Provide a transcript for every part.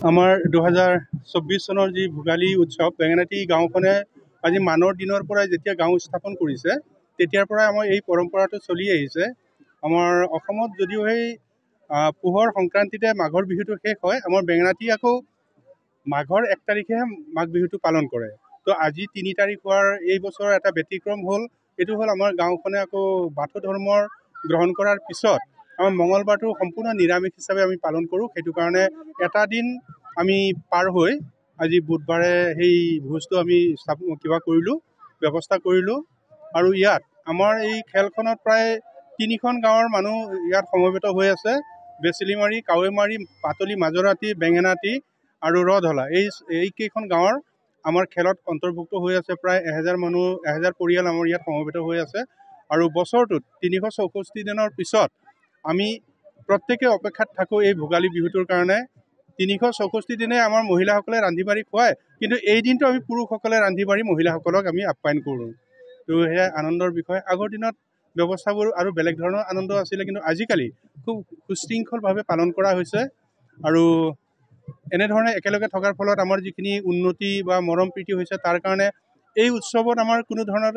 আমাৰ 2024 চনৰ যি ভোগালী উৎসৱ বেঙেনাটি গাঁওখনে আজি মানৰ দিনৰ পৰাই যেতিয়া গাঁও স্থাপন কৰিছে তেতিয়াৰ পৰাই আমাৰ এই পৰম্পৰাটো চলি আহিছে। আমাৰ অসমত যদিও সেই পোহৰ সংক্ৰান্তিতে মাঘৰ বিহুটো শেষ হয়, আমাৰ বেঙেনাটি আকৌ মাঘৰ 1 তাৰিখেহে মাঘ বিহুটো পালন কৰে। তো আজি 3 তাৰিখ হোৱাৰ এই বছৰ এটা ব্যতিক্ৰম হ'ল, এইটো হ'ল আমাৰ গাঁওখনে আকৌ বাথৌ ধৰ্মৰ গ্ৰহণ কৰাৰ পিছত আমাৰ মঙলবাৰটো সম্পূৰ্ণ নিৰামিষ হিচাপে আমি পালন কৰোঁ। সেইটো কাৰণে এটা দিন আমি পাৰ হৈ আজি বুধবাৰে সেই ভোজটো আমি ব্যৱস্থা কৰিলোঁ। আৰু ইয়াত আমাৰ এই খেলখনত প্ৰায় 3খন গাঁৱৰ মানুহ ইয়াত সমবেত হৈ আছে। বেচিলিমাৰী, কাৱৈমাৰী, পাতলি, মাজৰাতি, বেঙেনাটি আৰু ৰধলা এই কেইখন গাঁৱৰ আমাৰ খেলত অন্তৰ্ভুক্ত হৈ আছে। প্ৰায় 1000 পৰিয়াল আমাৰ ইয়াত সমবেত হৈ আছে। আৰু বছৰটোত 364 দিনৰ পিছত আমি প্ৰত্যেকে অপেক্ষাত থাকোঁ এই ভোগালী বিহুটোৰ কাৰণে। 364 দিনে আমাৰ মহিলাসকলে ৰান্ধি বাঢ়ি খুৱায়, কিন্তু এই দিনটো আমি পুৰুষসকলে ৰান্ধি বাঢ়ি মহিলাসকলক আমি আপ্যায়ন কৰোঁ। তো সেয়া আনন্দৰ বিষয়। আগৰ দিনত ব্যৱস্থাবোৰ আৰু বেলেগ ধৰণৰ আনন্দ আছিলে, কিন্তু আজিকালি খুব সুশৃংখলভাৱে পালন কৰা হৈছে। আৰু এনেধৰণে একেলগে থকাৰ ফলত আমাৰ যিখিনি উন্নতি বা মৰম প্ৰীতি হৈছে, তাৰ কাৰণে এই উৎসৱত আমাৰ কোনো ধৰণৰ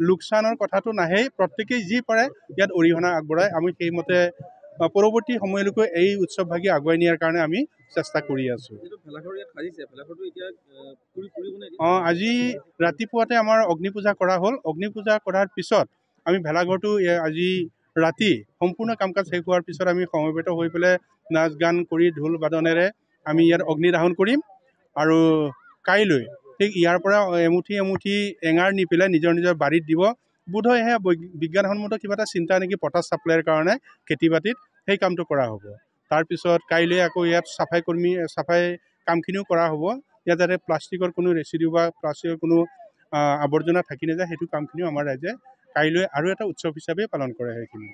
লোকচানৰ কথাটো নাহেই। প্ৰত্যেকেই যি পাৰে ইয়াত অৰিহণা আগবঢ়ায়। আমি সেইমতে পৰৱৰ্তী সময়লৈকে এই উৎসৱভাগী আগুৱাই নিয়াৰ কাৰণে আমি চেষ্টা কৰি আছোঁ। আজি ৰাতিপুৱাতে আমাৰ অগ্নি পূজা কৰা হ'ল। অগ্নি পূজা কৰাৰ পিছত আমি ভেলাঘৰটো আজি ৰাতি সম্পূৰ্ণ কাম কাজ শেষ হোৱাৰ পিছত আমি সমবেত হৈ পেলাই নাচ গান কৰি ঢোল বাদনেৰে আমি ইয়াত অগ্নি দাহন কৰিম। আৰু কাইলৈ ঠিক ইয়াৰ পৰা এমুঠি এঙাৰ নি পেলাই নিজৰ নিজৰ বাৰীত দিব। বোধহয় সেয়া বিজ্ঞানসন্মত কিবা এটা চিন্তা নেকি, পটাছ চাপ্লাইৰ কাৰণে খেতি বাতিত সেই কামটো কৰা হ'ব। তাৰপিছত কাইলৈ আকৌ ইয়াত চাফাই কামখিনিও কৰা হ'ব। ইয়াত যাতে প্লাষ্টিকৰ কোনো ৰেচিডিউ বা প্লাষ্টিকৰ কোনো আৱৰ্জনা থাকি নাযায়, সেইটো কামখিনিও আমাৰ ৰাইজে কাইলৈ আৰু এটা উৎসৱ হিচাপে পালন কৰে সেইখিনি।